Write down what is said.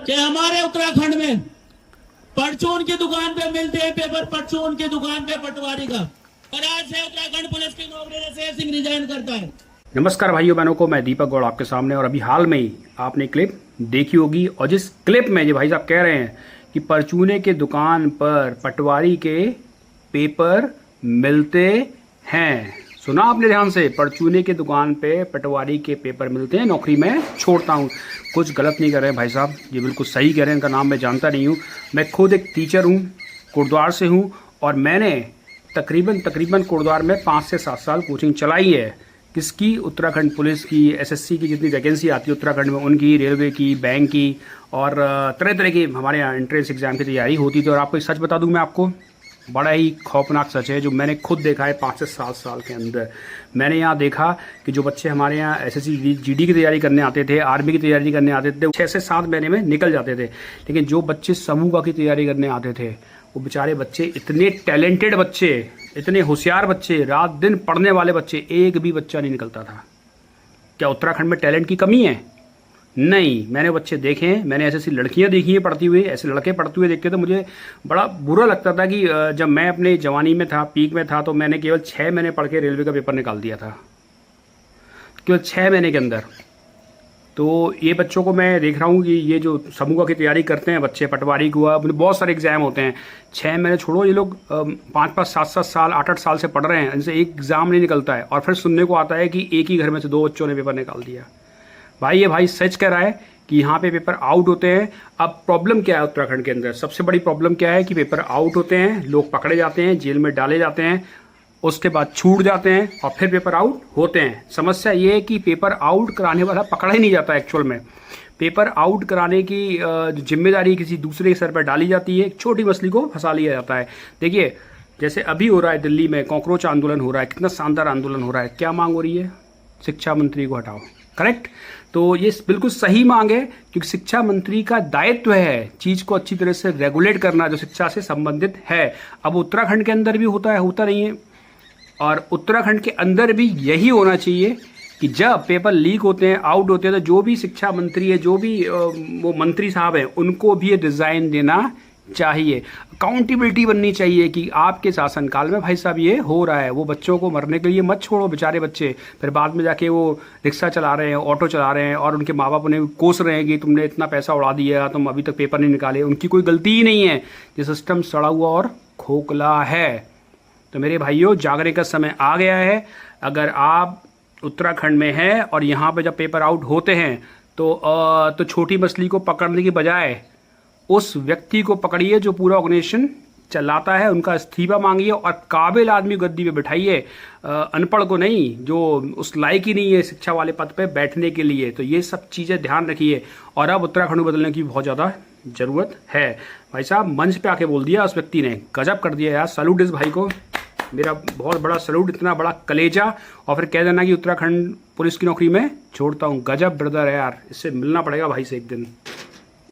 कि हमारे उत्तराखंड में परचून की दुकान पे मिलते हैं पेपर, परचून की दुकान पे पटवारी का, और आज से उत्तराखंड पुलिस की नौकरी से शेर सिंह रिजाइन करता है। नमस्कार भाइयों बहनों को, मैं दीपक गौड़ आपके सामने। और अभी हाल में ही आपने क्लिप देखी होगी, और जिस क्लिप में ये भाई साहब कह रहे हैं कि परचूने के दुकान पर पटवारी के पेपर मिलते हैं, सुना आपने ध्यान से? परचूने की दुकान पे पटवारी के पेपर मिलते हैं, नौकरी में छोड़ता हूँ। कुछ गलत नहीं कर रहे हैं भाई साहब, ये बिल्कुल सही कह रहे हैं। इनका नाम मैं जानता नहीं हूँ। मैं खुद एक टीचर हूँ, कुर्द्वार से हूँ, और मैंने तकरीबन कुर्द्वार में 5 से 7 साल कोचिंग चलाई है। किसकी? उत्तराखंड पुलिस की, एसएससी की जितनी वैकेंसी आती है उत्तराखंड में उनकी, रेलवे की, बैंक की, और तरह तरह की हमारे यहाँ एंट्रेंस एग्जाम की तैयारी होती थी। और आपको एक सच बता दूँ मैं आपको, बड़ा ही खौफनाक सच है जो मैंने खुद देखा है 5 से 7 साल के अंदर। मैंने यहाँ देखा कि जो बच्चे हमारे यहाँ एसएससी जीडी की तैयारी करने आते थे, आर्मी की तैयारी करने आते थे, 6 से 7 महीने में निकल जाते थे। लेकिन जो बच्चे समूह की तैयारी करने आते थे, वो बेचारे बच्चे, इतने टैलेंटेड बच्चे, इतने होशियार बच्चे, रात दिन पढ़ने वाले बच्चे, एक भी बच्चा नहीं निकलता था। क्या उत्तराखंड में टैलेंट की कमी है? नहीं, मैंने बच्चे देखे हैं, मैंने ऐसी लड़कियां देखी हैं पढ़ती हुई, ऐसे लड़के पढ़ते हुए देखते तो मुझे बड़ा बुरा लगता था कि जब मैं अपने जवानी में था, पीक में था, तो मैंने केवल 6 महीने पढ़ के रेलवे का पेपर निकाल दिया था, केवल 6 महीने के अंदर। तो ये बच्चों को मैं देख रहा हूँ कि ये जो समूह की तैयारी करते हैं बच्चे, पटवारी हुआ, बहुत सारे एग्जाम होते हैं, 6 महीने छोड़ो, ये लोग 5-5, 7-7 साल, 8-8 साल से पढ़ रहे हैं, इनसे एक एग्जाम नहीं निकलता है। और फिर सुनने को आता है कि एक ही घर में से 2 बच्चों ने पेपर निकाल दिया। भाई ये भाई सच कह रहा है कि यहाँ पे पेपर आउट होते हैं। अब प्रॉब्लम क्या है उत्तराखंड के अंदर? सबसे बड़ी प्रॉब्लम क्या है कि पेपर आउट होते हैं, लोग पकड़े जाते हैं, जेल में डाले जाते हैं, उसके बाद छूट जाते हैं, और फिर पेपर आउट होते हैं। समस्या ये है कि पेपर आउट कराने वाला पकड़ा ही नहीं जाता। एक्चुअल में पेपर आउट कराने की जिम्मेदारी किसी दूसरे के सर पर डाली जाती है, एक छोटी मछली को फंसा लिया जाता है। देखिए, जैसे अभी हो रहा है दिल्ली में कॉकरोच आंदोलन हो रहा है, कितना शानदार आंदोलन हो रहा है। क्या मांग हो रही है? शिक्षा मंत्री को हटाओ। करेक्ट? तो ये बिल्कुल सही मांग है, क्योंकि शिक्षा मंत्री का दायित्व है चीज को अच्छी तरह से रेगुलेट करना जो शिक्षा से संबंधित है। अब उत्तराखंड के अंदर भी होता है, होता नहीं है। और उत्तराखंड के अंदर भी यही होना चाहिए कि जब पेपर लीक होते हैं, आउट होते हैं, तो जो भी शिक्षा मंत्री है, जो भी वो मंत्री साहब हैं, उनको भी ये डिजाइन देना चाहिए। अकाउंटेबिलिटी बननी चाहिए कि आपके शासनकाल में भाई साहब ये हो रहा है। वो बच्चों को मरने के लिए मत छोड़ो, बेचारे बच्चे फिर बाद में जाके वो रिक्शा चला रहे हैं, ऑटो चला रहे हैं, और उनके माँ बाप उन्हें कोस रहे हैं कि तुमने इतना पैसा उड़ा दिया, तुम अभी तक पेपर नहीं निकाले। उनकी कोई गलती ही नहीं है, ये सिस्टम सड़ा हुआ और खोखला है। तो मेरे भाइयों, जागने का समय आ गया है। अगर आप उत्तराखंड में हैं और यहाँ पे जब पेपर आउट होते हैं तो छोटी मछली को पकड़ने की बजाय उस व्यक्ति को पकड़िए जो पूरा ऑर्गेनाइजेशन चलाता है, उनका इस्तीफा मांगिए, और काबिल आदमी गद्दी पे बिठाइए, अनपढ़ को नहीं, जो उस लायक ही नहीं है शिक्षा वाले पद पे बैठने के लिए। तो ये सब चीज़ें ध्यान रखिए। और अब उत्तराखंड को बदलने की बहुत ज़्यादा ज़रूरत है। भाई साहब मंच पे आके बोल दिया उस व्यक्ति ने, गजब कर दिया यार। सैल्यूट इस भाई को, मेरा बहुत बड़ा सैल्यूट। इतना बड़ा कलेजा, और फिर कह देना कि उत्तराखंड पुलिस की नौकरी में छोड़ता हूँ। गजब ब्रदर है यार, इससे मिलना पड़ेगा भाई से एक दिन।